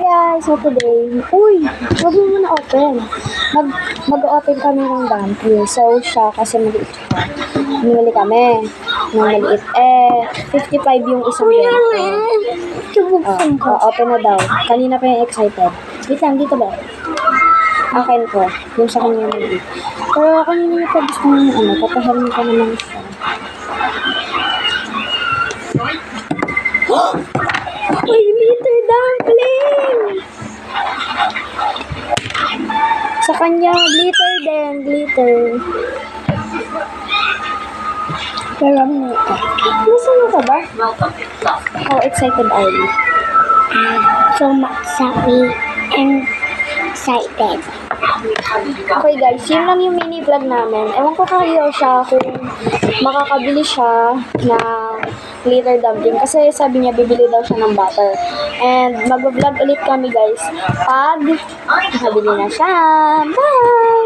guys, so today, wag mo muna open. Mag-open kami ng gantry. So, siya kasi maliit siya. Bumili kami ng maliit. 55 yung isang gantry. Open na daw. Kanina pa yung excited. Wait lang, dito ba? Akin ko. Yung sa kanya yung maliit. Pero kanina yung pa gusto ng papaharin ko naman siya. Uy, glitter dumpling! Sa kanya, glitter din, glitter. Pero ano ito? Nasaan ka ba? How excited are you? So much happy and excited. Okay guys, yun lang yung mini vlog namin. Ewan ko kayo siya kung makakabili siya ng glitter dumpling kasi sabi niya bibili daw siya ng butter. And mag-vlog ulit kami guys pag nakabili na siya. Bye!